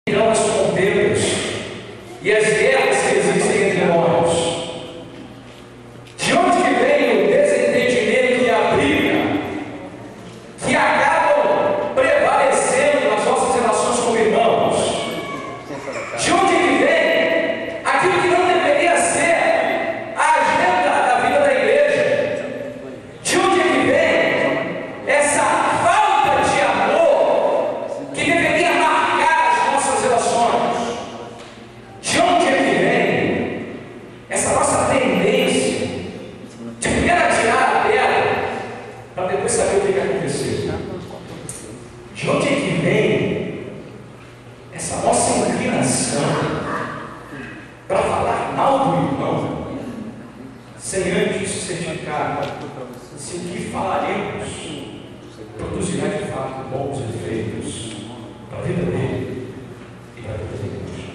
Não as contendas e as guerras que existem entre nós. De onde que vem o desentendimento e a briga que acabam prevalecendo nas nossas relações com irmãos? De onde que vem aquilo que não deveria ser a agenda da vida da igreja? De onde que vem essa falta de amor que deveria marcar as nossas relações? De onde é que vem essa nossa tendência de primeiro atirar a pedra para depois saber o que aconteceu? De onde é que vem essa nossa inclinação para falar mal do irmão, sem antes certificar se o que falaremos produzirá de fato bons efeitos para a vida dele e para a vida da igreja?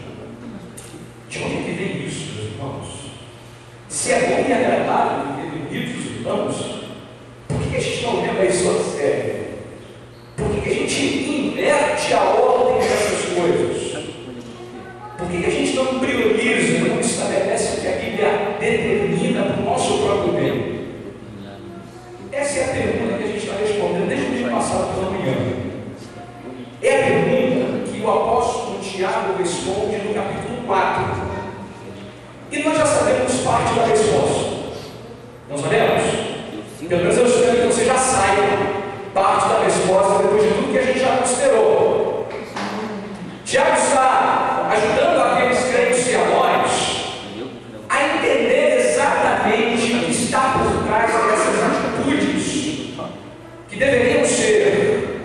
De onde é que vem isso, meus irmãos? Se é bom e agradável viver unidos os irmãos, por que a gente não leva isso a sério? Por que a gente inverte a ordem dessas coisas? Por que a gente não prioriza, não estabelece o que a Bíblia determina para o nosso próprio bem? Essa é a pergunta que a gente está respondendo desde o dia passado pela manhã. É a pergunta que o apóstolo Tiago responde no capítulo 4. E nós já sabemos parte da resposta. Não sabemos? Pelo menos eu espero que você já saiba parte da resposta depois de tudo que a gente já considerou. Tiago está ajudando aqueles crentes e a nós a entender exatamente o que está por trás dessas atitudes que deveriam ser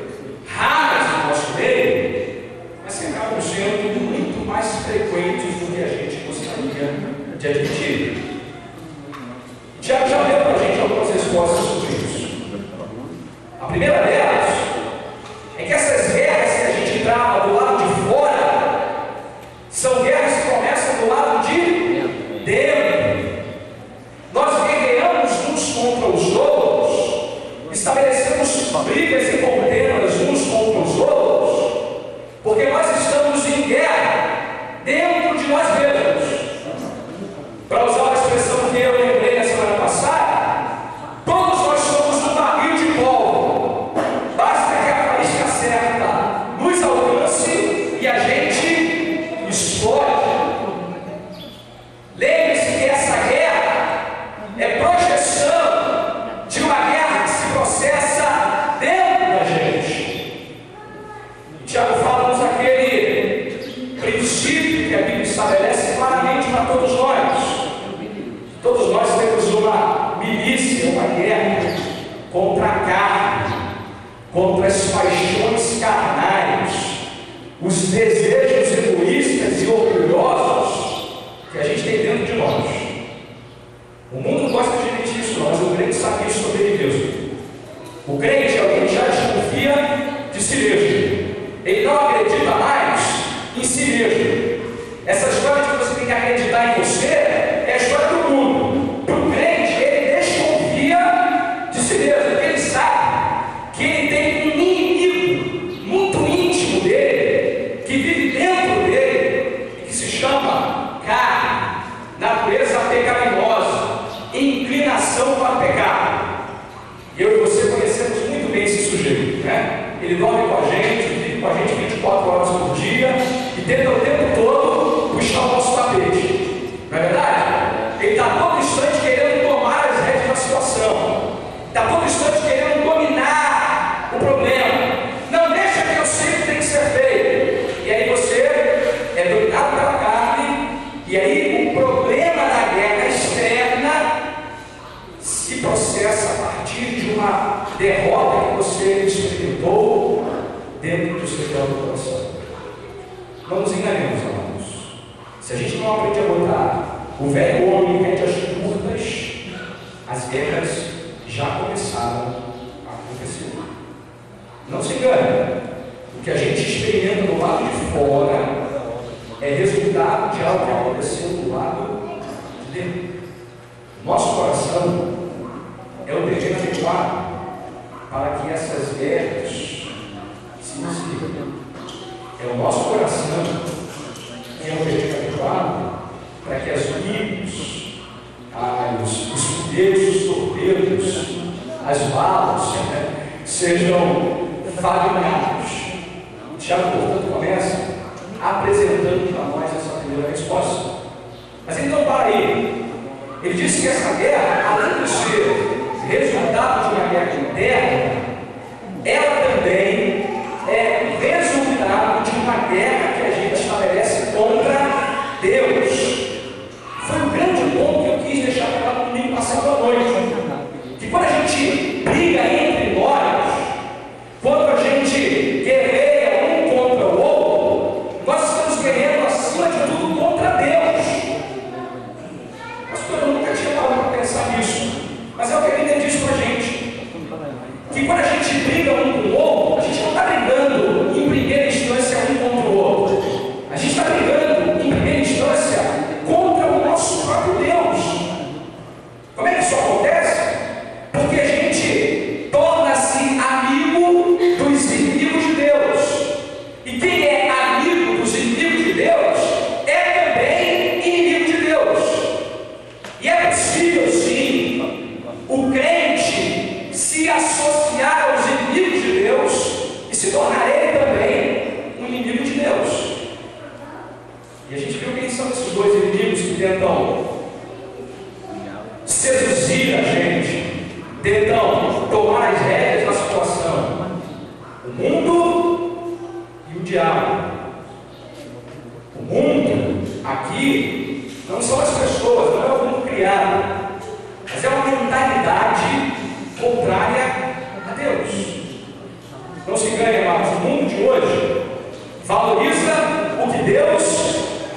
raras no nosso meio, mas que acabam sendo muito mais frequentes do que a gente gostaria de admitir. Tiago já deu para a gente algumas respostas sobre isso. A primeira delas é que essas guerras que a gente trava do lado de fora são guerras que começam do lado de dentro. Nós guerreamos uns contra os outros, estabelecemos brigas e contendas uns contra os outros, porque nós estamos em guerra dentro de nós mesmos. Para usar uma expressão que eu lembrei na semana passada, todos nós somos um barril de pólvora. Basta que a faísca certa nos alcance e a gente explode. Lembre-se que essa guerra é projeção de uma guerra que se processa dentro da gente. Tiago fala-nos aquele princípio que a Bíblia estabelece claramente para todos nós. Todos nós temos uma milícia, uma guerra contra a carne, contra as paixões carnais, os desejos egoístas e orgulhosos que a gente tem dentro de nós. O mundo não gosta de admitir isso, não, mas o crente sabe isso sobre ele mesmo. O crente é alguém que já desconfia de si mesmo. Ele não acredita mais em si mesmo. Essa história de que você tem que acreditar em você é a história do mundo. Para o crente, ele desconfia de si mesmo, porque ele sabe que ele tem um inimigo muito íntimo dele, que vive dentro dele e que se chama carne, natureza pecaminosa, inclinação para o pecado. Eu e você conhecemos muito bem esse sujeito, né? Ele dorme com a gente, vive com a gente 24 horas por dia e tenta o tempo todo puxar o nosso tapete. Não é verdade? Ele está todo instante querendo tomar as rédeas da situação. Está todo instante querendo dominar o problema. Não deixa que eu sei o que tem que ser feito. E aí você é dominado pela carne. E aí o problema da guerra externa se processa a partir de uma derrota que você experimentou dentro do seu próprio coração. Não nos enganemos, amados. Se a gente não aprende a botar o velho homem rende as curtas, as guerras já começaram a acontecer. Não se engane. O que a gente experimenta do lado de fora é resultado de algo que aconteceu do lado de dentro. Nosso coração é o terreno adequado para que essas guerras se iniciem. É o nosso coração que é o objetivo habituado, para que as bíblias, os foguetes, os torpedos, as balas, sejam fabricados. Tiago, portanto, começa apresentando para nós essa primeira resposta. Mas então, para aí, ele disse que essa guerra, além de ser resultado de uma guerra interna, ela também é resultado de uma guerra que a gente estabelece contra Deus. Foi um grande ponto que eu quis deixar para no domingo passado à noite. Que quando a gente briga entre nós, quando a gente guerreia um contra o outro, nós estamos guerreando acima de tudo contra Deus. Mas eu nunca tinha parado para pensar nisso. Mas é o que a Bíblia diz para a gente. Que quando a gente briga um com o outro, a gente não está brigando em primeira instância um contra o outro. A gente está brigando em primeira instância contra o nosso próprio Deus. Como é que isso acontece? Porque a gente torna-se amigo dos inimigos de Deus. E quem é amigo dos inimigos de Deus é também inimigo de Deus. E é possível, sim, o crente se associar aos inimigos de Deus e se tornar ele também um inimigo de Deus. E a gente viu quem são esses dois inimigos que tentam seduzir a gente, tentam tomar as rédeas da situação: o mundo e o diabo. O mundo aqui não são as pessoas, não é o mundo criado, mas é uma mentalidade contrária a Deus. Não se engane, amados, o mundo de hoje valoriza o que Deus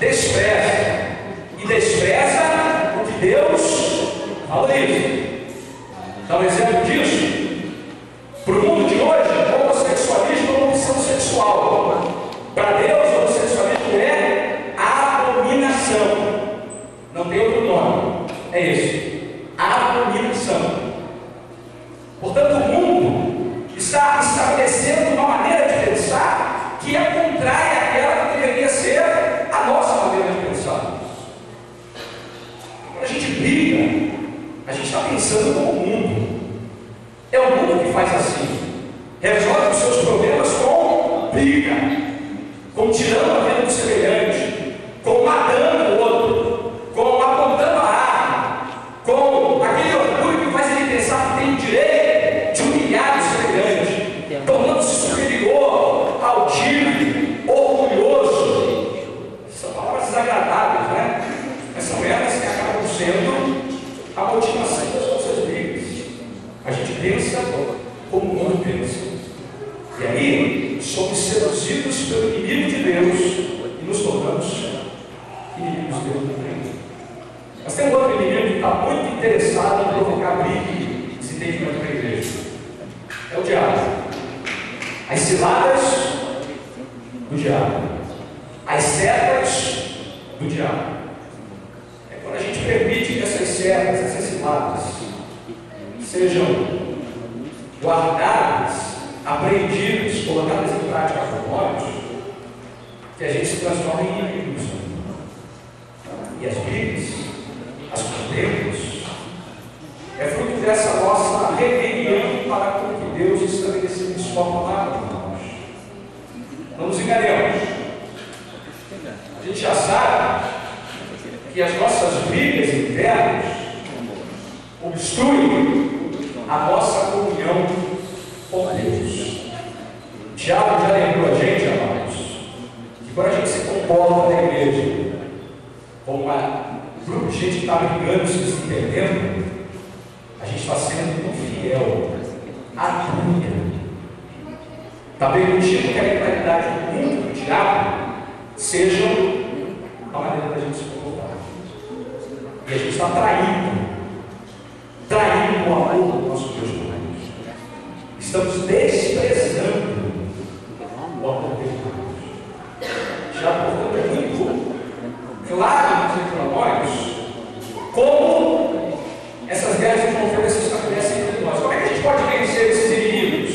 despreza e despreza o que Deus valoriza. Dá um exemplo disso? Para o mundo de hoje, o homossexualismo é uma opção sexual. Para Deus, o homossexualismo é abominação. Não tem outro nome. É isso. Abominação. Portanto, o mundo está estabelecendo uma maneira de pensar que é contrária àquela que deveria ser a nossa maneira de pensar. Quando a gente briga, a gente está pensando como o mundo. É o mundo que faz assim. Resolve os seus problemas com briga, com tirando a vida do semelhante, com matando o outro, com apontando a arma, com aquele orgulho que faz ele pensar que tem o direito de humilhar o semelhante, tornando-se superior, altivo, orgulhoso. São palavras desagradáveis, né? Mas são elas que acabam sendo a motivação das nossas brigas. A gente pensa como o mundo pensa. E aí, somos seduzidos pelo inimigo de Deus e nos tornamos inimigos de Deus também. Mas tem um outro inimigo que está muito interessado em provocar briga e desentendimento na igreja. É o diabo. As ciladas do diabo. As setas do diabo. É quando a gente permite que essas setas, essas ciladas, sejam guardadas, aprendidas, colocadas em prática por nós, que a gente se transforma em inimigos. E as brigas, as contendas, é fruto dessa nossa rebelião para com que Deus estabeleceu em sua palavra para nós. Não nos enganemos. A gente já sabe que as nossas brigas internas obstruem a nossa comunhão com Deus. O diabo já lembrou a gente, amados, que quando a gente se comporta na igreja como um grupo de gente que está brigando, se desentendendo, a gente está sendo infiel à Bíblia. Está permitindo que a mentalidade do mundo, do diabo, seja a maneira da gente se comportar. E a gente está traindo o amor do nosso Deus por nós. Estamos desprezando o amor de Deus. Já, portanto, é muito claro para nós como essas guerras de confiança se estabelecem entre nós. Como é que a gente pode vencer esses inimigos?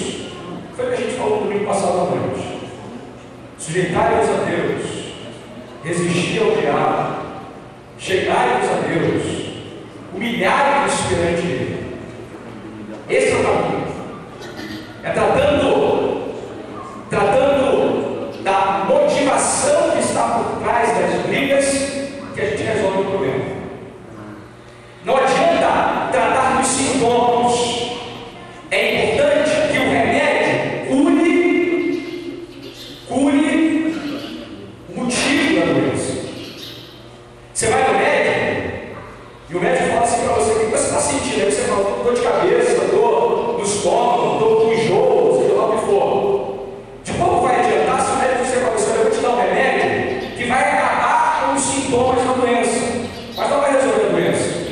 Foi o que a gente falou no domingo passado à noite. Sujeitai-vos a Deus. resistir ao diabo, chegai-vos a Deus, humilhai-vos perante Ele. Esse é o caminho. É tratando da motivação que está por trás das brigas que a gente resolve o problema. Não adianta tratar dos sintomas. É importante que o remédio cure o motivo da doença. Você vai no médico e o médico fala assim para você: o que você está sentindo? Aí você fala: dor de cabeça, dor no estômago, dor com enjoo, seja lá o que for. De pouco vai adiantar se o médico disser para você: eu vou te dar um remédio que vai acabar com os sintomas da doença, mas não vai resolver a doença.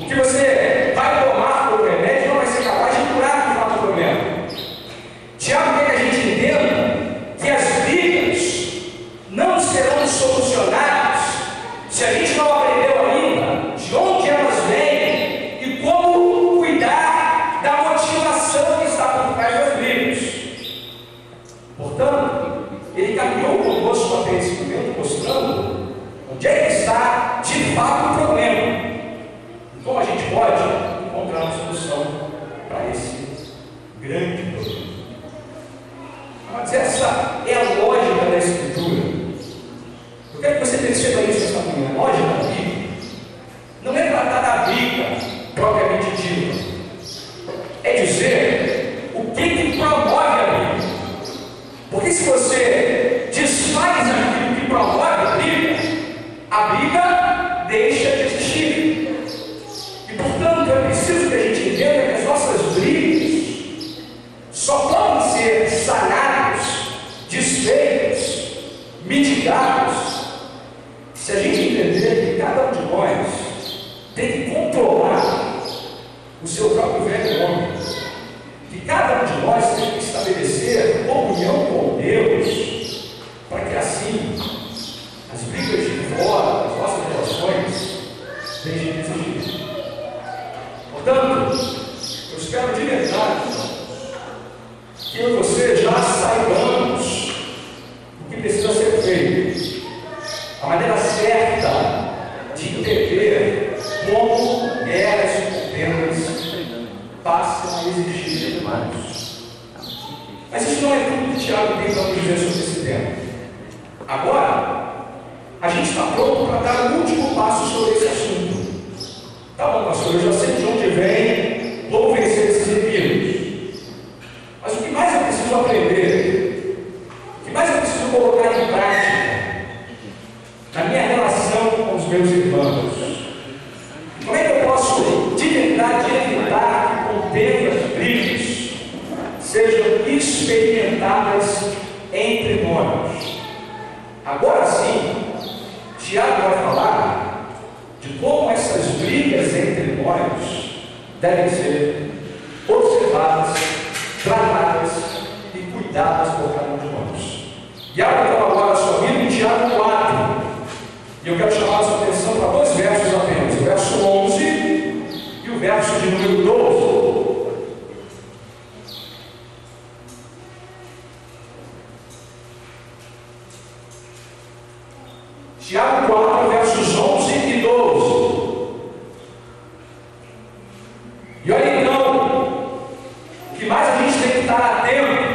O que você vai tomar por remédio não vai ser capaz de curar de fato o problema. Tiago quer que a gente entenda que as brigas não serão solucionadas se a gente não aprendeu ainda de onde elas vêm e como cuidar da motivação que está por trás das brigas. Portanto, ele caminhou conosco até esse momento mostrando onde é que está de fato o problema. Como a gente pode encontrar uma solução para esse grande problema? Mas essa é a lógica da Escritura. Eu quero que você perceba isso esta manhã. A lógica da Bíblia não é tratar da briga propriamente dita, é dizer o que promove a briga. Porque se você desfaz aquilo que promove a briga deixa de existir. Portanto, é preciso que a gente entenda que as nossas brigas só podem ser sanadas, desfeitas, mitigadas, se a gente entender que cada um de nós tem que controlar o seu próprio velho homem, que cada um de nós tem que estabelecer comunhão com Deus, para que assim as brigas de fora, as nossas relações, deixem de existir. Portanto, eu espero de verdade que eu e você já saibamos o que precisa ser feito, a maneira certa de entender como guerras e contendas passam a existir em humanos. Mas isso não é tudo que Tiago tem para nos dizer sobre esse tema. Agora, a gente está pronto para dar o último passo sobre esse assunto. Tá bom, pastor, eu já sei de onde vem, vou vencer esses inimigos. Mas o que mais eu preciso aprender, o que mais eu preciso colocar em prática na minha relação com os meus irmãos? Como é que eu posso tentar evitar que contendas, brigas sejam experimentadas entre nós? Agora sim, Tiago vai falar de como essas brigas entre nós devem ser observadas, tratadas e cuidadas por cada um de nós. E abra então agora a sua Bíblia em Tiago 4. E eu quero chamar a sua atenção para dois versos apenas, o verso 11 e o verso de número 12. Tiago 4, versos 11 e 12. E olha então, o que mais a gente tem que estar atento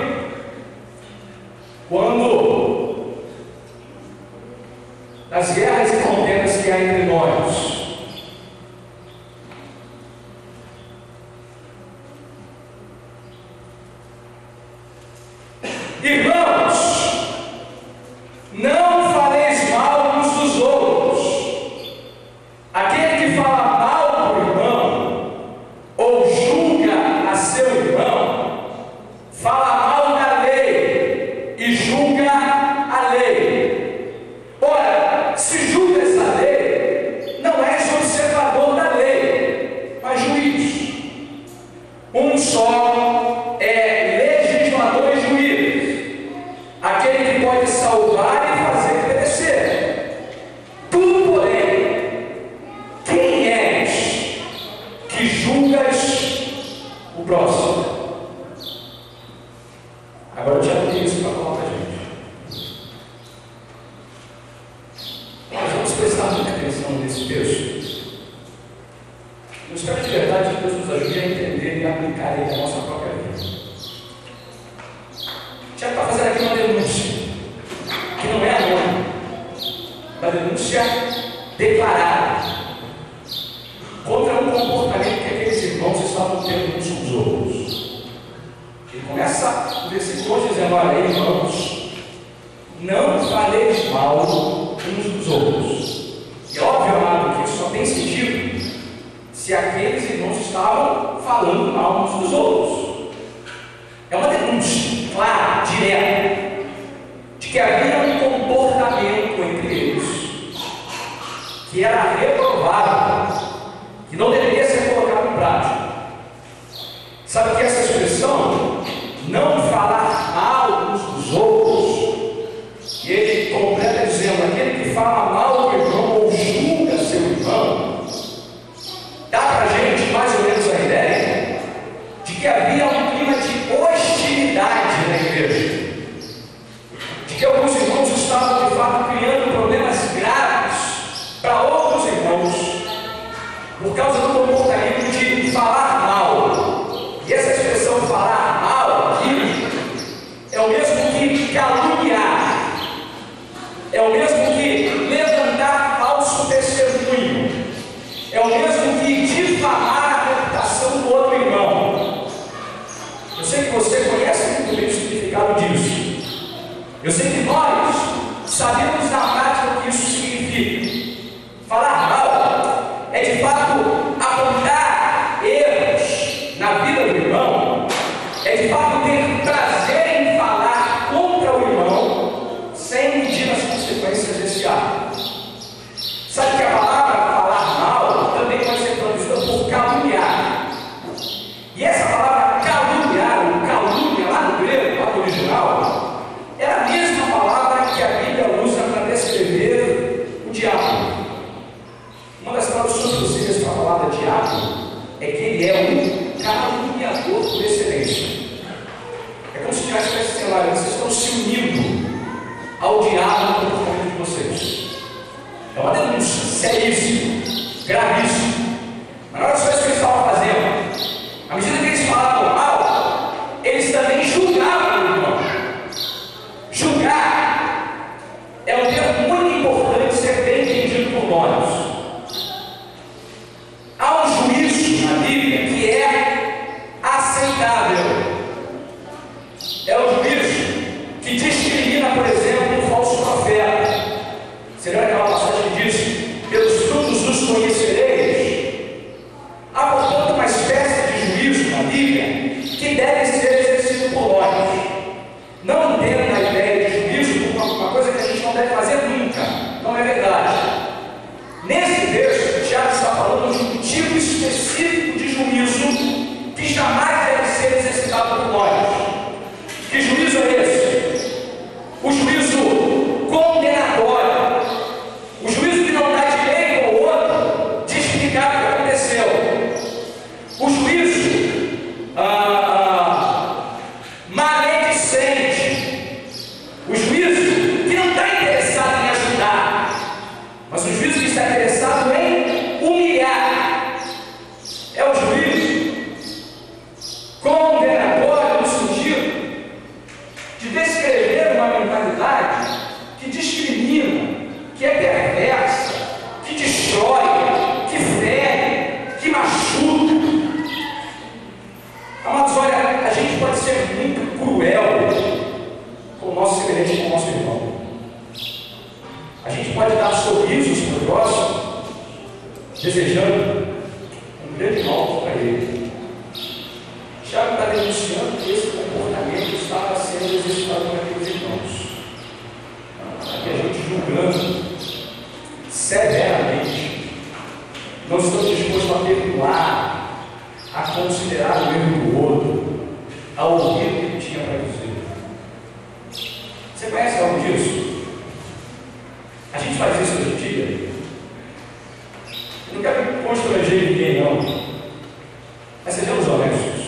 quando as guerras e contendas que há entre nós. Irmãos, não faleis mal uns dos outros. Aquele que fala mal do irmão ou julga a seu irmão, fala mal da lei e julga a lei. Ora, se julga essa lei, não és observador da lei, mas juiz. Um só é legislador e juiz, aquele que pode salvar e fazer cima desse texto. Eu espero de verdade que Deus nos ajude a entender e aplicar ele à nossa própria vida. Tiago está fazendo aqui uma denúncia, que não é anônima, uma denúncia declarada contra um comportamento que aqueles irmãos estavam tendo uns com os outros. Ele começa no versículo 11 dizendo: olha, irmãos, não faleis mal uns dos outros. E é óbvio, amado, que isso só tem sentido se aqueles irmãos estavam falando mal uns dos outros. É uma denúncia clara, direta, de que havia um comportamento entre eles que era reprovável, que não deveria ser colocado em prática. Sabe que essa expressão, não falar mal uns dos outros, e ele completa dizendo: aquele que fala mal do irmão ou julga seu irmão, dá para a gente mais ou menos a ideia de que havia um clima de hostilidade na igreja, de que alguns irmãos estavam de fato criando problemas graves para outros irmãos por causa do comportamento de falar mal. E essa expressão falar mal aqui é o mesmo que caluniar, é o mesmo que levantar falso testemunho, é o mesmo que difamar a reputação do outro irmão. Eu sei que você conhece muito bem o significado disso. Eu sei que nós sabemos na prática o que isso significa. Falar mal é de fato apontar erros na vida do irmão, é de fato ter prazer em falar contra o irmão sem medir as consequências desse ato. Sabe que a palavra falar mal também pode ser traduzida por caluniar. E essa palavra caluniar, ou calúnia, lá no grego, lá no original, é a mesma palavra que a Bíblia usa para descrever o diabo. Uma das traduções possíveis para a palavra diabo é que ele é um caluniador por excelência. É como se tivesse esse cenário: vocês estão se unindo ao diabo no comportamento de vocês. É uma denúncia seríssima, gravíssima. Mas olha só isso que eles estavam fazendo. À medida que eles falavam mal, eles também julgavam o irmão. Julgar é um termo muito importante ser bem entendido por nós. Há um juízo na Bíblia que é aceitável. É o juízo que discrimina, por exemplo, um falso profeta. Você lembra aquela passagem que diz: pelos frutos os conhecereis? Há, portanto, uma espécie de juízo na Bíblia que deve ser exercido por nós. Não entenda a ideia de juízo como uma coisa que a gente não deve fazer nunca. Não é verdade. Nesse texto, Tiago está falando de um tipo específico de juízo que jamais deve ser exercitado por nós. Que juízo é esse? O juízo condenatório. O juízo que não dá direito ao outro de explicar o que aconteceu. O juízo maledicente. O juízo que não está interessado em ajudar, mas o juízo que está interessado em humilhar. É o juízo condenatório no sentido de descrever uma mentalidade que discrimina, que é perversa, que destrói, que fere, que machuca. Amados, olha, a gente pode ser muito cruel com o nosso semelhante, com o nosso irmão. A gente pode dar sorrisos para o próximo, desejando um grande mal para ele. Tiago está denunciando que esse comportamento estava sendo exercitado por aqueles irmãos. Aqui a gente julgando severamente, não estamos dispostos a perdoar, a considerar o erro do outro, a ouvir o que ele tinha para dizer. Você conhece algo disso? A gente faz isso hoje em dia. Eu não quero constranger ninguém, não. Mas sejamos honestos.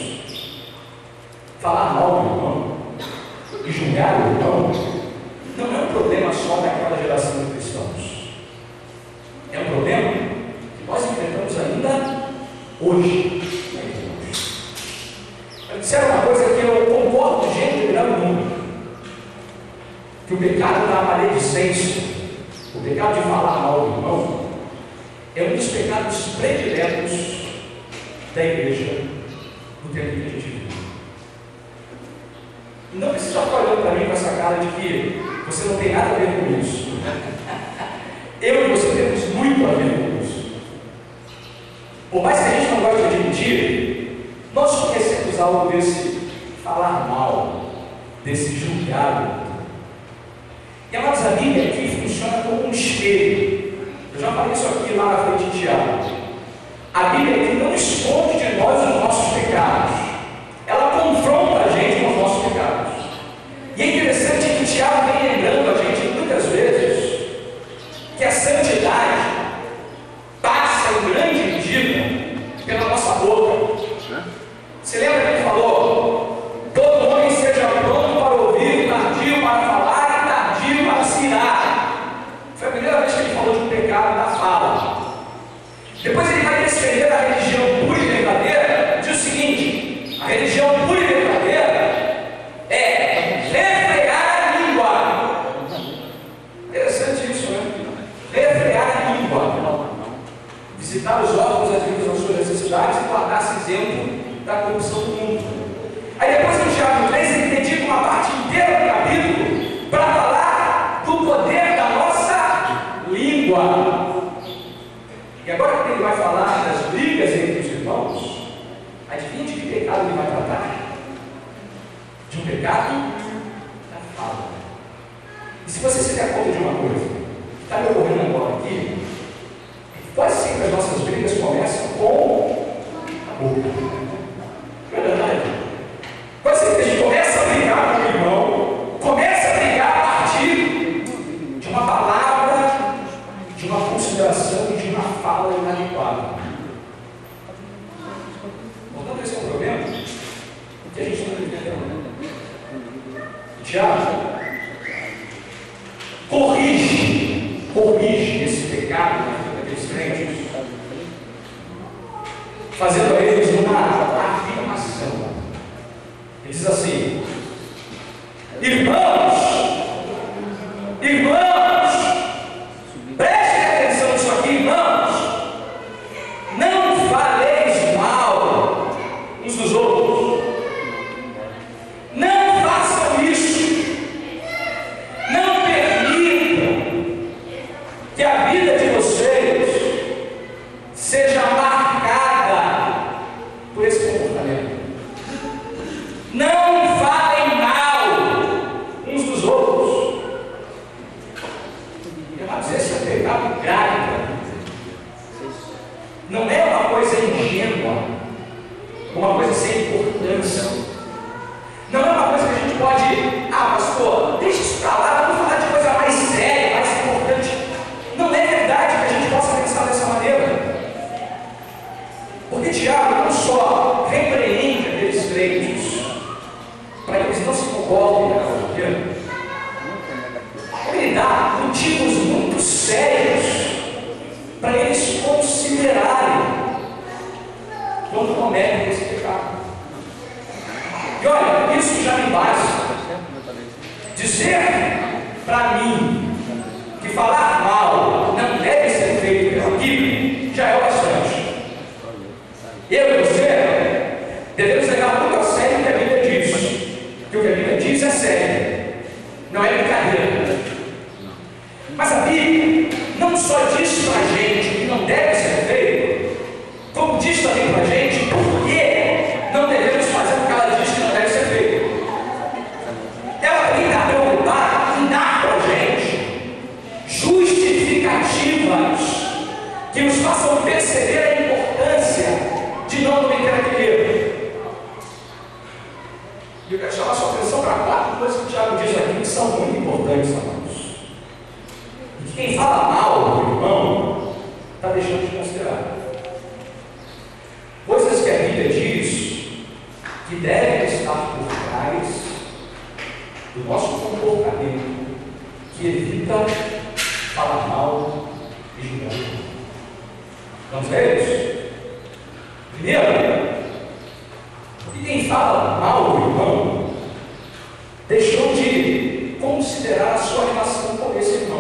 Falar mal do irmão e julgar o irmão não é um problema só daquela geração de cristãos. É um problema maledicência, o pecado de falar mal do irmão, é um dos pecados prediletos da igreja no tempo que a gente vive. E não precisa ficar olhando para mim com essa cara de que você não tem nada a ver com isso. Eu e você temos muito a ver com isso. Por mais que a gente não goste de admitir, nós conhecemos algo desse falar mal, desse julgar. E amados, a Bíblia aqui funciona como um espelho. Eu já falei isso aqui lá na frente de Tiago. A Bíblia aqui não esconde de nós os nossos pecados. Ela confronta a gente com os nossos pecados. E é interessante que Tiago vem lembrando a gente muitas vezes que a santidade passa em grande medida pela nossa boca. Você lembra que ele falou: todo homem seja pronto para ouvir, tardio para falar e tardio para se irar. Foi a primeira vez que ele falou de um pecado da fala. Depois ele vai descrever a religião pura e verdadeira. Diz o seguinte: a religião pura e verdadeira é refrear a língua. Interessante isso, né? Refrear a língua, visitar os órgãos adquiridos nas suas necessidades e guardar-se isento da corrupção do mundo. Aí depois no Tiago 3 ele dedica uma parte inteira do capítulo para falar do poder da nossa língua. E agora que ele vai falar das brigas entre os irmãos, adivinha de que pecado ele vai tratar? De um pecado da fala. E se você se der conta de uma coisa que está me ocorrendo agora aqui, quase sempre as nossas brigas começam com a boca. Não é verdade? Quase sempre a gente começa a brigar com o irmão, começa a brigar a partir de uma palavra, de uma consideração e de uma fala inadequada. Portanto, esse é um problema que a gente não está entendendo. Tiago corrige esse pecado daqueles crentes, fazendo a eles uma afirmação. Ele diz assim: irmãos, prestem atenção nisso aqui, irmãos, não faleis mal uns dos outros, não façam isso, não permitam que a vida de vocês seja marcada por esse comportamento. Não falem mal uns dos outros. Mas esse é um pecado grave. Não é uma coisa ingênua, uma coisa sem importância. Não é uma coisa que a gente pode, pastor, deixa isso para lá, vamos falar de coisa mais séria, mais importante. Não é verdade que a gente possa pensar dessa maneira. Porque Tiago não só repreende aqueles crentes para que eles não se comportem daquela maneira, ele dá motivos muito sérios para eles considerarem quando cometem esse pecado. E olha, isso já me basta. Dizer para mim que falar mal não deve ser feito pela Bíblia já é o bastante. Eu e você devemos levar muito a sério o que a Bíblia diz. Porque o que a Bíblia diz é sério, não é brincadeira. Mas a Bíblia não só diz para a gente que não deve ser feito, como diz também para a gente por que não devemos fazer o que ela diz que não deve ser feito. Ela também está preocupada em dar para a gente justificativas que nos façam perceber a importância de não cometer aquele erro. E eu quero chamar a sua atenção para 4 coisas que o Tiago diz aqui que são muito importantes, amados. E que quem fala mal do irmão está deixando de considerar. Coisas que a Bíblia diz que devem estar por trás do nosso comportamento, que evita falar mal e julgar. Vamos ver isso? Primeiro, que quem fala mal do irmão deixou de considerar a sua relação com esse irmão.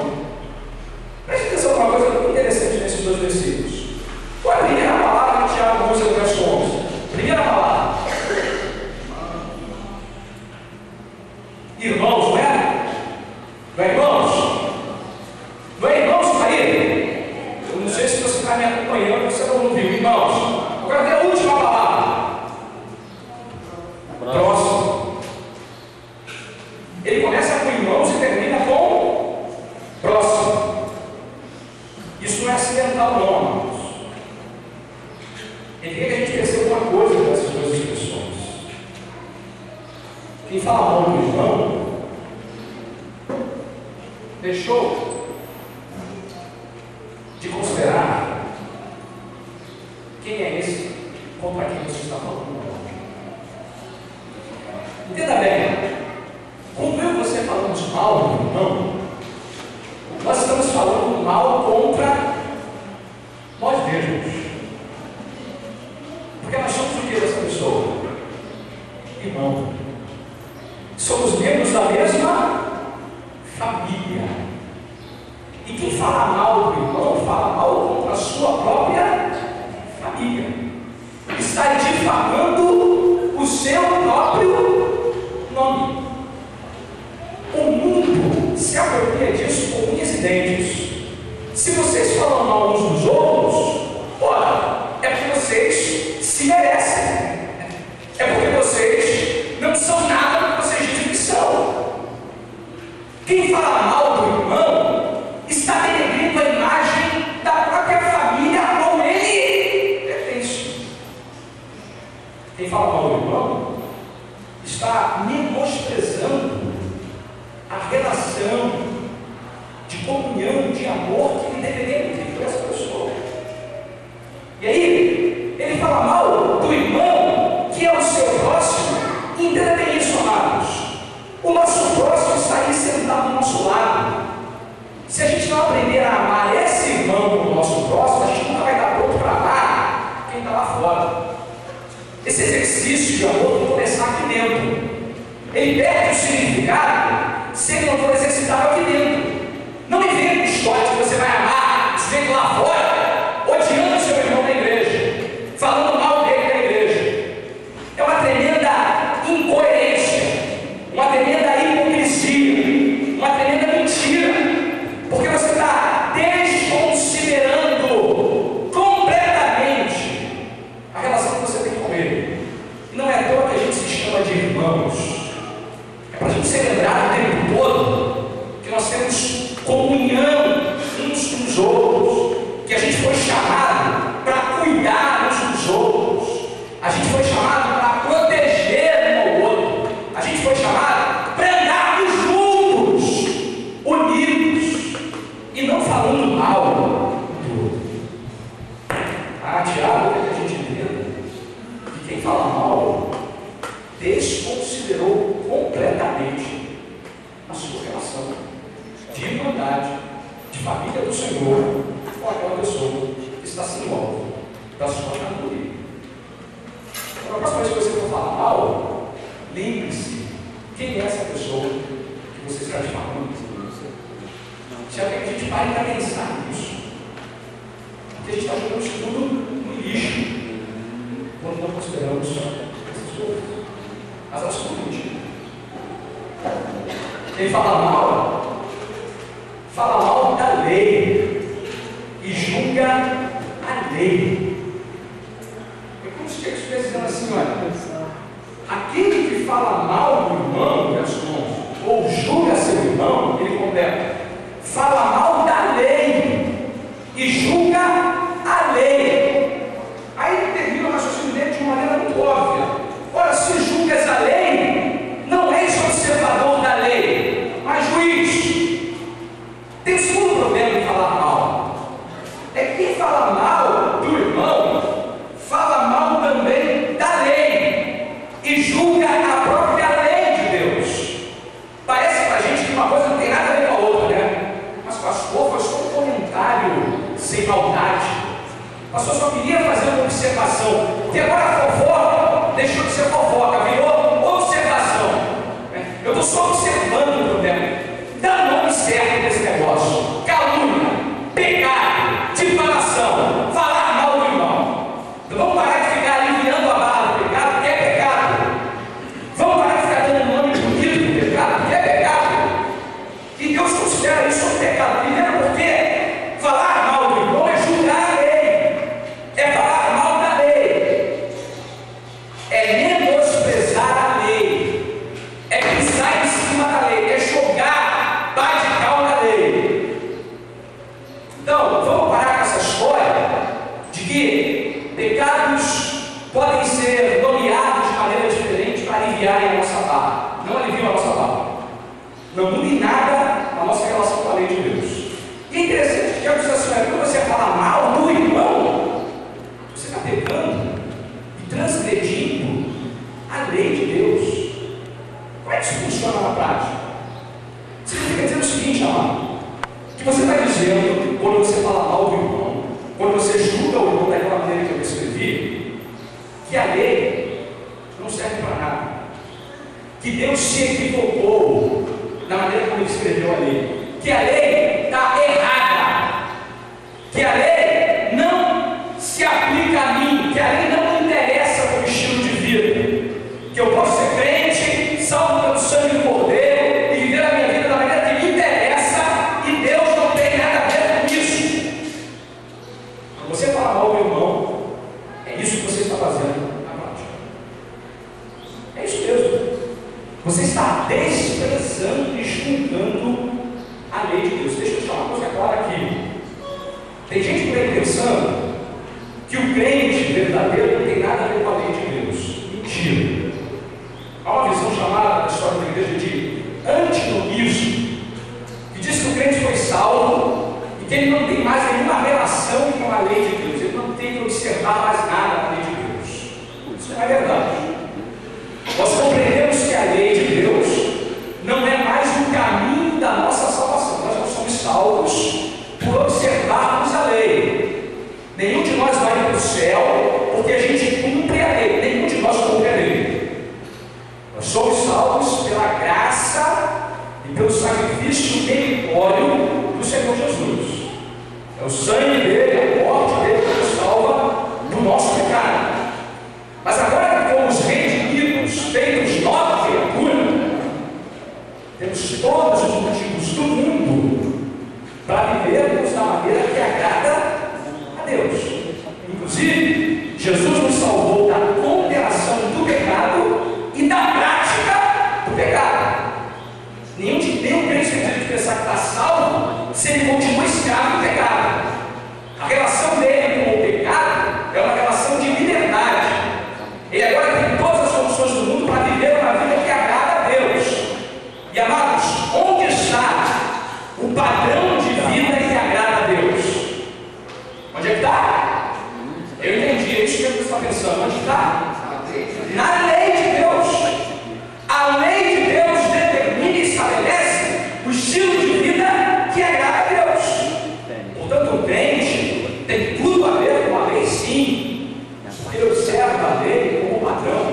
incidental não, amados. Ele quer que a gente perceba uma coisa dessas duas expressões. Quem fala mal do irmão deixou de considerar quem é esse contra quem você está falando. Entenda bem, quando eu e você falamos mal do irmão, nós estamos falando mal contra nós mesmos. Porque nós somos o que dessa pessoa? Irmão. Somos membros da mesma família. E quem fala mal do irmão, fala mal contra a sua própria família. Está difamando o seu próprio nome. O mundo se apropria disso por unhas e dentes. Se vocês falam mal uns dos outros, ora, é porque vocês se merecem. É porque vocês não são nada do que vocês dizem que são. Quem fala mal do irmão está denegrindo a imagem da própria família a qual ele pertence. Quem fala mal do irmão está menosprezando a relação de comunhão, de amor que ele deveria ter com essa pessoa. E aí, ele fala mal do irmão que é o seu próximo, independente disso, amados. O nosso próximo está aí sentado do nosso lado. Se a gente não aprender a amar esse irmão como nosso próximo, a gente nunca vai dar pronto para amar quem está lá fora. Esse exercício de amor tem que começar aqui dentro. Ele perde o significado se ele não for exercitado aqui dentro. Não me venha com história que você vai amar esse jeito lá fora, odiando o seu irmão na igreja, falando mal dele na igreja. É uma tremenda incoerência, uma tremenda hipocrisia, uma tremenda mentira, porque você está desconsiderando completamente a relação que você tem com ele. E não é à toa que a gente se chama de irmãos. É para a gente ser lembrado o tempo todo que nós temos comunhão uns com os outros, que a gente foi chamado para cuidar uns dos outros, a gente foi chamado para proteger um ao outro, a gente foi chamado para andarmos juntos, unidos, e não falando mal do outro. Tiago, que a gente entenda que quem fala mal desconsiderou completamente a sua relação de irmandade, de família do Senhor com aquela pessoa que está sem alvo da sua categoria. Então, a próxima vez que você for falar mal, lembre-se quem é essa pessoa que você está difamando. Se alguém que a gente vai para pensar nisso, porque a gente está jogando isso tudo no lixo quando não consideramos essas coisas. Mas elas são mentiras. Quem fala mal da lei e julga a lei. É como se estivesse dizendo assim, olha, aquele que fala mal do irmão, verso 11, ou julga seu irmão, ele completa, fala mal da lei e julga a lei. Aí ele termina o raciocínio dele de uma maneira muito óbvia. Ora, se julgas a lei, não és observador da lei, mas juiz. Tem um segundo problema em falar mal. É que quem fala mal do irmão, fala mal também da lei e julga a própria lei de Deus. Parece pra gente que uma coisa não tem nada a ver com a outra, né? Mas pastor, foi só um comentário sem maldade. Pastor, só queria fazer uma observação, que agora a fofoca deixou de ser fofoca, virou observação. Eu estou só observando o problema. Dá nome certo desse negócio: calúnia, pecado, difamação, falar mal do irmão. Então vamos parar de ficar aliviando a barra do pecado, porque é pecado. Vamos parar de ficar dando nome bonito do pecado, porque é pecado. E Deus considera isso um pecado. Primeiro porque falar mal do irmão é julgar a lei, é falar mal da lei, é menosprezar a lei, é pisar em cima da lei, é jogar bate-cal da lei. que a lei não serve para nada, que Deus se equivocou na maneira como Ele escreveu a lei, que a lei está errada, que a lei não se aplica a mim, que a lei não me interessa como estilo de vida, que eu posso ser crente, salvo pelo sangue do Cordeiro e viver a minha vida da maneira que me interessa, e Deus não tem nada a ver com isso. Quando você fala mal do irmão, é isso que você está fazendo na prática. É isso mesmo. Você está desprezando e julgando a lei de Deus. Deixa eu deixar uma coisa clara aqui. Tem gente por aí pensando que o crente verdadeiro não tem nada a ver com a lei de Deus. Mentira. Há uma visão chamada na história da igreja de antinomismo, que diz que o crente foi salvo e que ele não tem mais nenhuma relação com a lei de Deus. Ele não tem que observar mais nada na lei de Deus. Isso não é verdade. Nós compreendemos que a lei de Deus não é mais o caminho da nossa salvação. Nós não somos salvos por observarmos a lei. Nenhum de nós vai para o céu porque a gente cumpre a lei. Nenhum de nós cumpre a lei. Nós somos salvos pela graça e pelo sacrifício meritório do Senhor Jesus. É o sangue dele, a morte dele que nos salva do nosso pecado. Mas agora que fomos redimidos, feitos nova criatura, temos todos os motivos do mundo para vivermos da maneira que agrada a Deus. Inclusive, Jesus nos salvou da condenação do pecado e da prática do pecado. Nenhum crente precisa de pensar que está salvo se ele continua escravo do pecado. A relação dele com o pecado é uma relação de liberdade. Ele agora tem todas as condições do mundo para viver uma vida que agrada a Deus. E amados, onde está o padrão de vida que agrada a Deus? Onde é que está? Eu entendi, é isso que você está pensando. Onde está? Na lei de Deus. A lei de Deus determina e estabelece o estilo de vida que agrada a Deus. Portanto, o crente tem tudo a ver com a lei, sim. Ele observa a lei como padrão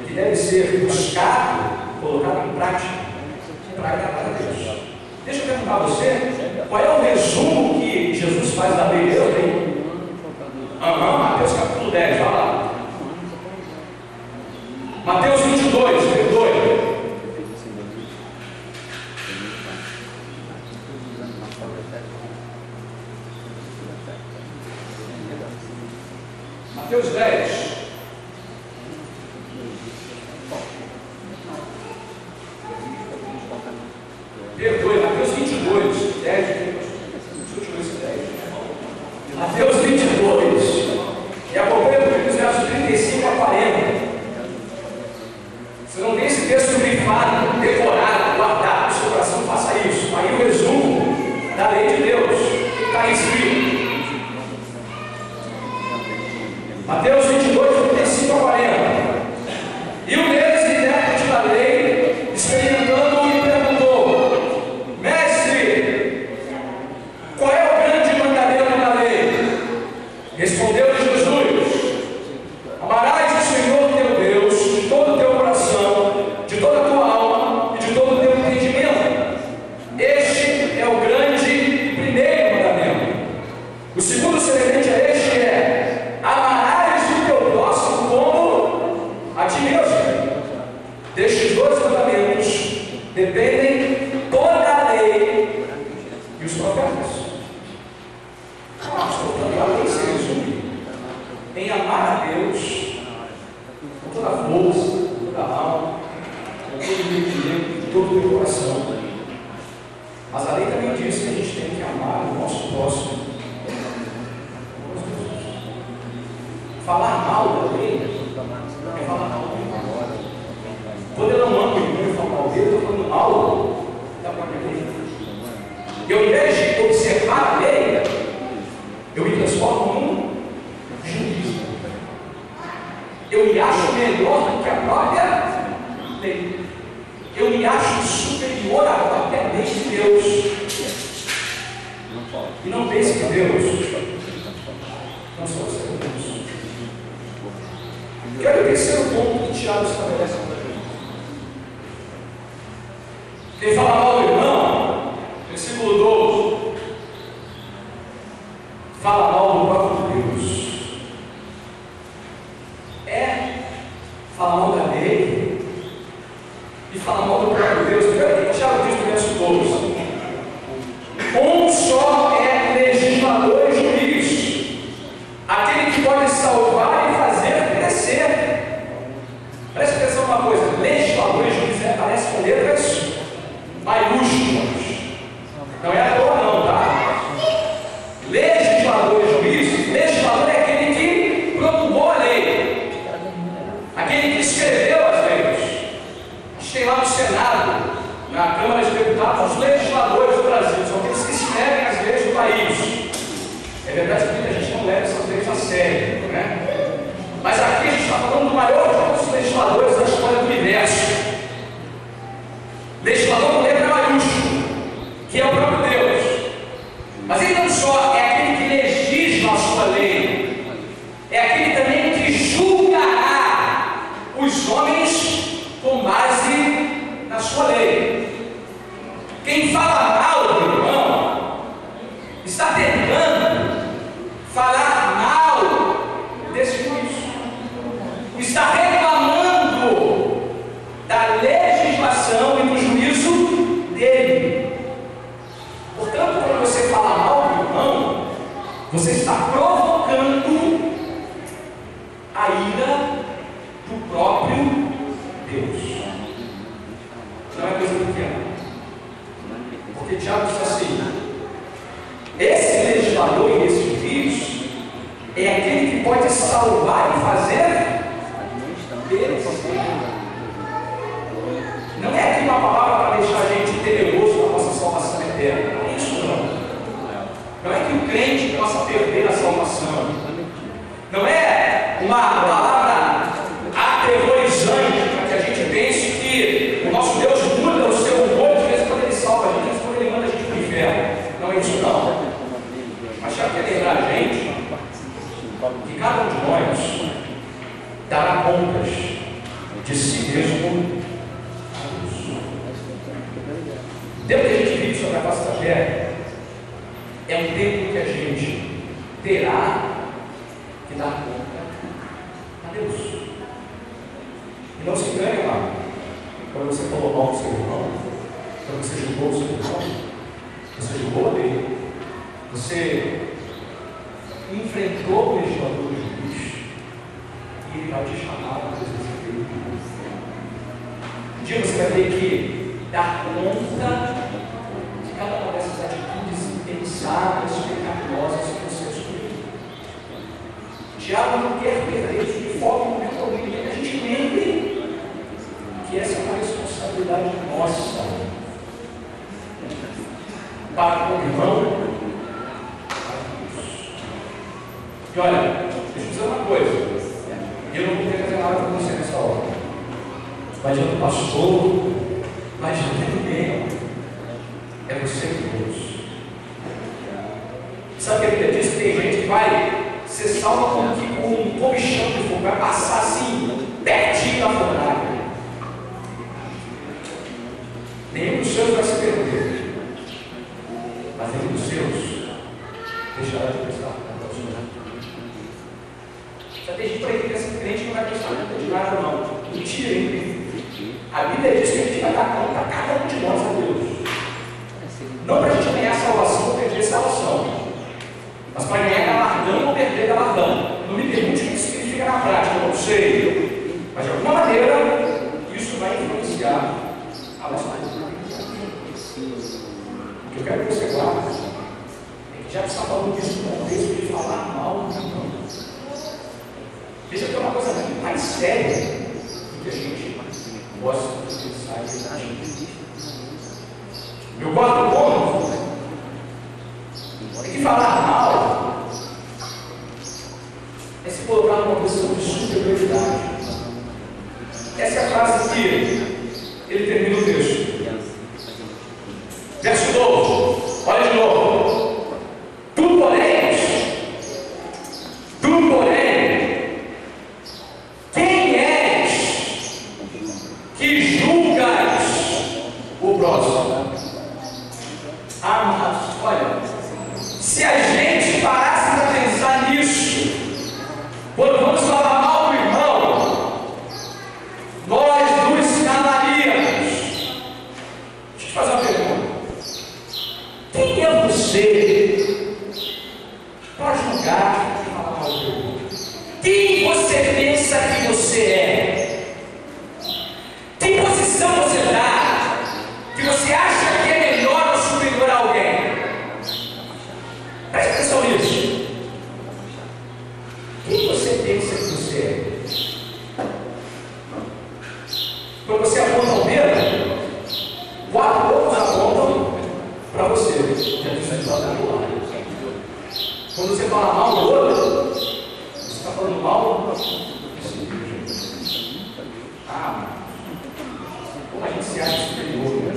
que deve ser buscado, colocado em prática para agradar a Deus. Deixa eu perguntar a você, qual é o resumo que Jesus faz da lei de Deus? Mateus capítulo 10, vai lá. Mateus 22, perdoe. Mateus 10. Perdoe, Mateus 22, 10. Mateus 22. E acompanha comigo os versos 35 a 40. Você não tem esse texto grifado, decorado, guardado no seu coração, faça isso. Aí o resumo da lei de Deus que está escrito. Mateus 22, 35 a 40. E um deles, intérprete da lei, experimentando, lhe perguntou: Mestre, qual é o grande mandamento da lei? Respondeu-lhe Jesus: Amarás o Senhor teu Deus de todo o teu coração, de toda a tua alma e de todo o teu entendimento. Este é o grande e primeiro mandamento. O segundo semelhante a este é: amarás o teu próximo como a ti mesmo. Destes dois mandamentos dependem toda a lei e os profetas. Portanto, a lei se resume em amar a Deus com toda a força, com toda a alma, com todo o entendimento, com todo o teu coração. Mas a lei também diz que a gente tem que amar o nosso próximo. Falar mal da lei é falar mal do irmão. Quando eu não amo o irmão e falo mal dele, eu estou falando mal da própria lei. E ao invés de observar a lei, eu me transformo num juiz. Eu me acho melhor do que a própria lei. Eu me acho superior à própria lei de Deus. E não pense que Deus não só observa Deus. Que é o terceiro ponto que Tiago estabelece para a gente. Quem fala mal do irmão, versículo 12, fala mal do próprio Deus. Fala mal da lei e fala mal do próprio Deus. Olha o que Tiago diz no verso 12: um só é legislador e juiz, aquele que pode salvar e fazer crescer. Presta atenção numa coisa: legislador e juiz aparece com letras maiúsculas, não é à toa não, tá? Legislador e juiz, legislador é aquele que promulgou a lei, aquele que escreveu as leis. Tem lá no Senado, na Câmara dos Deputados, os legisladores do Brasil, são aqueles que escrevem as leis do país. É verdade que muita gente não leva essas leis a sério, né? Mas aqui a gente está falando do maior de todos os legisladores da história do universo. Legislador com letra maiúscula, que é o próprio Deus. Mas ele não só é aquele que legisla a sua lei, é aquele também que julgará os homens com base na sua lei. Quem fala mal do irmão está tentando falar mal desse juiz, está reclamando da legislação e do juízo dele. Portanto, quando você fala mal do irmão, você está provocando a ira do próprio Deus. Não é coisa pequena. Porque Tiago diz assim: esse legislador e esse juiz é aquele que pode salvar e fazer crescer. Não é aqui uma palavra para deixar a gente temeroso da nossa salvação eterna. Não é isso não. Não é que o crente possa perder a salvação. Não é uma palavra aterrorizante para que a gente pense que o nosso Deus muda o seu humor de vez quando ele salva a gente, de vez quando ele manda a gente para o inferno. Não é isso não. Mas já quer lembrar a gente que cada um de nós dará contas de si mesmo a Deus. O tempo que a gente vive sobre a face da terra é um tempo que a gente terá que dar conta a Deus. E não se engane, amado. Quando você falou mal do seu irmão, quando você julgou o seu irmão, você julgou a lei, você enfrentou o legislador do juiz, e ele vai te chamar para presença dele. Um dia você vai ter que dar conta de cada uma dessas atitudes impensadas, pecaminosas que você escolheu. Tiago não quer perder isso de foco no momento algum, que a gente lembre que essa é uma responsabilidade nossa para com o irmão. E olha, deixa eu dizer uma coisa, eu não vou ter que fazer nada com você nessa hora. Vai adianta o pastor, vai adianta ninguém, é você e Deus. Sabe o que a Bíblia diz? Que tem gente que vai ser salva com um comichão de fogo, vai passar assim, pertinho da fornalha. Nenhum dos seus vai se perder, mas nenhum dos seus deixará de prestar conta ao Senhor. Já tem gente por aí que pensa que crente não vai prestar conta de nada, não. Mentira, hein? A Bíblia diz que a gente vai dar conta a cada um de nós a Deus. Não para a gente ganhar salvação ou perder salvação, mas para ganhar galardão ou perder galardão. Não me pergunte o que isso significa na prática, eu não sei. Mas de alguma maneira, isso vai influenciar a nossa vida. O que eu quero que você guarde é que já está falando disso no contexto de falar mal do irmão. Isso aqui é uma coisa muito mais séria do que a gente gosta de pensar e agir. Meu quarto ponto é que falar mal é se colocar numa posição de superioridade. Essa é a frase que ele termina o texto. Verso 12, olha de novo. Tu, porém, quem Preste atenção nisso. Quem você pensa que você é? Quando você aponta o dedo, 4 outros apontam para você. Já disse que está do lado. Quando você fala mal do outro, você está falando mal do como a gente se acha superior, né?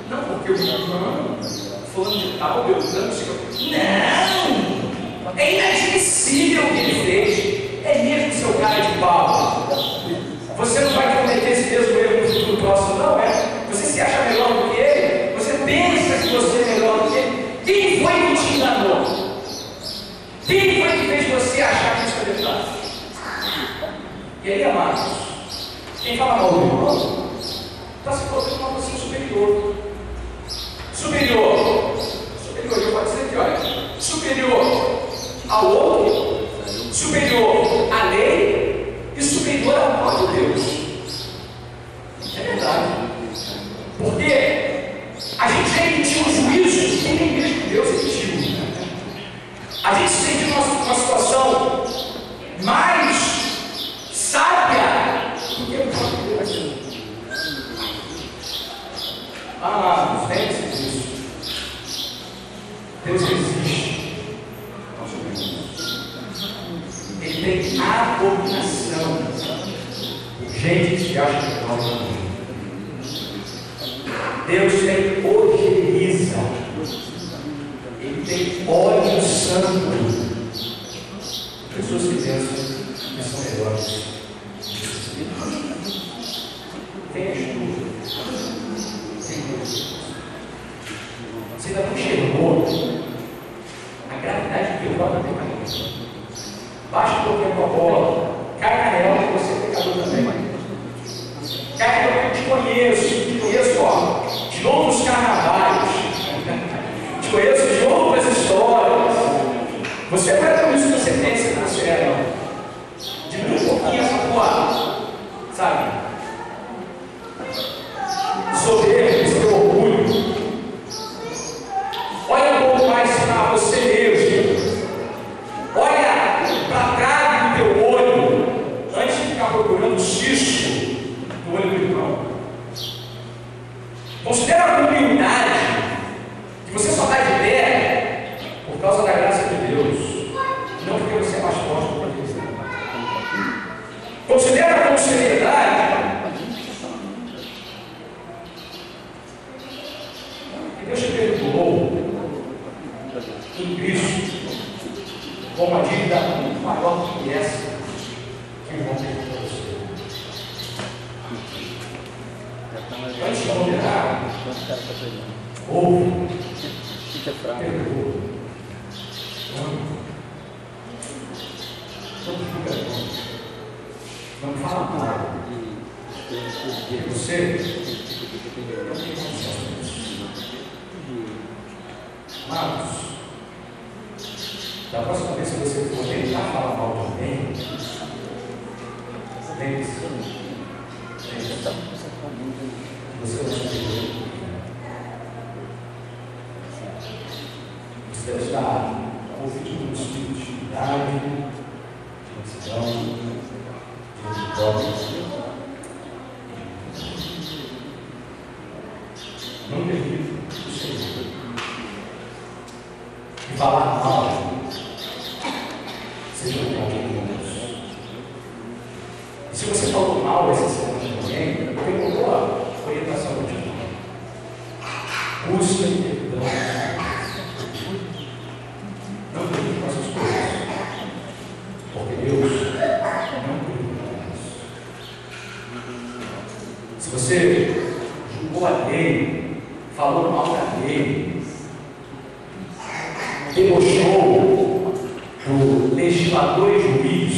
Não, porque o fulano de tal, meu plano chegou. Não! É inadmissível o que ele fez. É mesmo seu cara de pau. Você não vai cometer esse mesmo erro no futuro próximo, não é? Você se acha melhor do que ele? Você pensa que você é melhor do que ele? Quem foi que te enganou? Quem foi que fez você achar que isso é verdade? E aí, amados, quem fala mal do irmão está se colocando numa posição superior. Superior, eu vou dizer que, olha, superior ao outro, superior à lei e superior ao próprio Deus. É verdade. Porque a gente já emitiu um juízo que nem mesmo Deus emitiu. A gente se sente numa situação mais sábia do que o próprio Deus. Amados, lembre-se disso. Deus existe. Ele tem abominação por gente que se acha melhor do que ele. Deus tem ojeriza. Ele tem ódio santo. Pessoas que pensam que são melhores. Tem estudo. Você ainda não chegou a gravidade que Deus vai ter caído. Baixa um pouquinho com a bola, cai na real que você é pecador também. Cai que eu te conheço, ó, de outros carnavais, te conheço de outras histórias. Você não é por isso que você pensa que você é, não. Diminui um pouquinho essa tua, sabe? Soberbo, esse teu orgulho. Olha um pouco mais para você mesmo. Olha para trás do teu olho antes de ficar procurando o cisco do olho do irmão. Considera a humildade que você só está de pé por causa da graça de Deus, não porque você é mais forte para Deus. Considera com seriedade que Deus te perdoou em Cristo com uma dívida muito maior do que essa que o irmão perdoou para você. Antes de condenar, ouve, perdoa, não fala mal, porque você não tem condição disso. Amados, da próxima vez que você for tentar falar mal de alguém, lembre-se, você não se você deve estar ouvindo um espírito de humildade, de mansidão, de misericórdia. Não permita o Senhor e falar mal seja com alguém. E se você falou mal essa semana de alguém, porque mudou a orientação do dia. Busca perdão. Não permita essas coisas. Porque Deus não permite isso. Se você julgou a lei, falou mal da lei, debochou do legislador e juiz,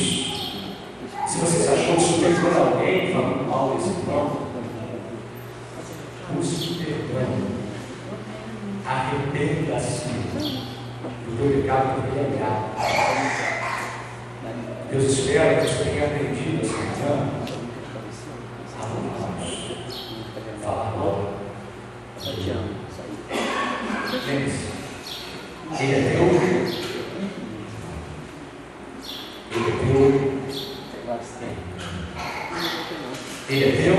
se você se achou superior a alguém falando mal desse irmão, busque perdão, arrependa-se do teu pecado que ele é grato. Deus espera que você tenha aprendido essa manhã a falar mal. Lembre-se, Ele é Deus. Ele é teu.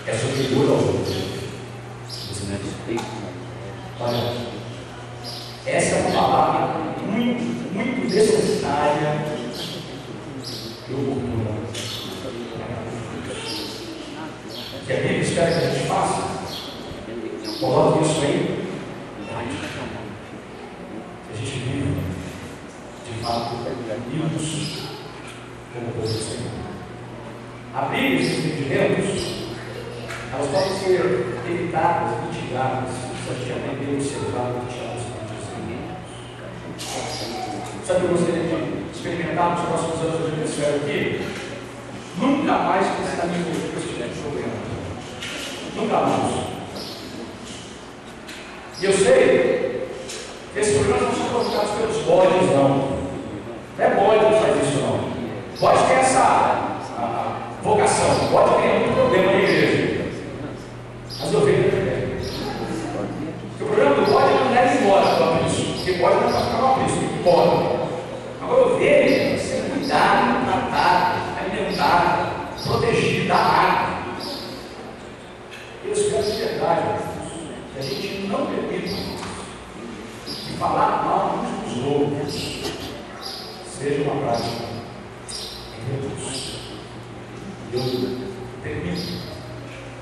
É superior ao outro. Olha, essa é uma palavra muito necessária e oportuna. Que a Bíblia espera que a gente faça. Coloque isso aí. Que a gente vive, de fato, unidos como povo do Senhor. Abrir esses entendimentos, elas podem ser evitadas, mitigadas, se a gente aprender a observar o que Tiago está dizendo. Sabe o que eu gostaria de experimentar nos próximos anos da Ministério aqui? Nunca mais precisar me envolver com esse tipo de problema. Nunca mais. E eu sei que esses problemas não são provocados pelos bodes, não. Não é bode que faz isso, não. Bode tem essa vocação. Bode tem muito problema na igreja. As ovelhas também. Porque o problema do bode é não deve embora do aprisco. Porque bode não pode ficar no aprisco, pode. Agora, a ovelha tem que ser cuidada, tratada, alimentada, protegida, amada. Eu espero de verdade que a gente não permita que falar mal uns dos outros seja uma prática em Deus. E eu termino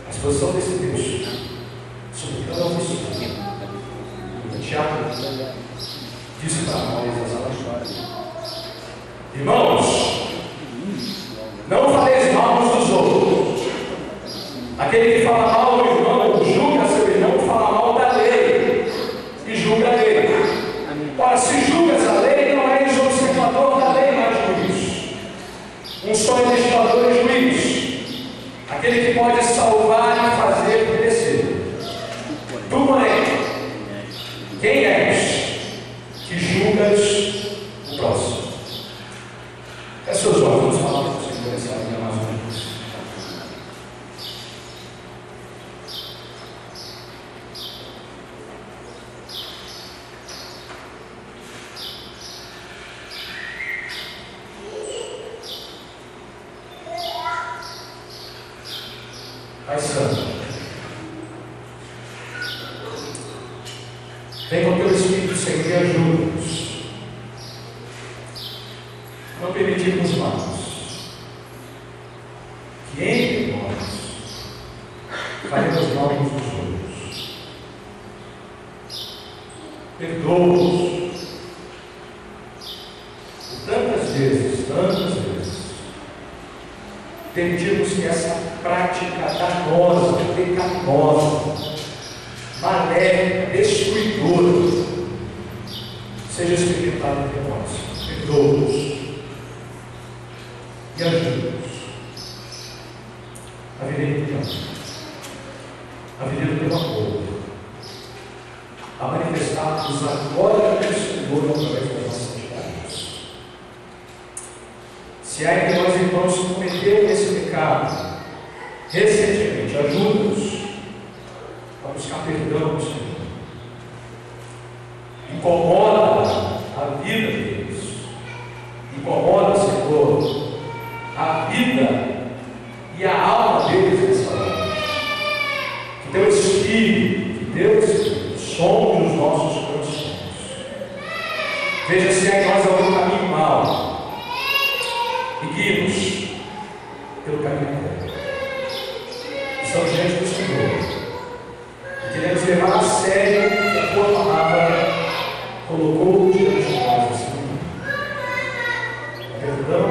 a exposição desse texto sobre cada um dos Tiago disse para nós irmãos, não faleis mal uns dos outros. Aquele que fala mal do irmão, julga seu irmão, fala mal da lei e julga a lei. Ora, se julgas a lei, não és observador da lei, mas juiz. Um só é legislador e juiz, aquele que pode salvar e fazer perecer. Tu, porém, quem és que julgas o próximo? É seus olhos, vamos falar para você começar a minha mais uma vez. Pai Santo, vem com o teu Espírito, Senhor, e ajuda-nos. Não permitirmos mais que entre nós faremos mal uns dos outros. Perdoa-nos por tantas vezes, permitirmos que essa prática danosa, pecaminosa, maléfica, destruidora seja experimentada entre nós. Perdoa-nos e ajuda-nos a viver no teu amor, a viver no teu amor, a manifestar-nos a glória do Senhor através das nossas santidades. Se há entre nós irmãos que cometeram esse pecado recentemente, ajuda-nos a buscar perdão, Senhor. Incomoda a vida deles, incomoda, Senhor, a vida e a alma deles nessa hora. Que teu Espírito, que Deus sonde os nossos corações. Veja se há em nós algum caminho mau e guie-nos pelo caminho correto. Estamos diante do Senhor e queremos levar a sério que a tua palavra colocou diante de nós nesse momento. Perdão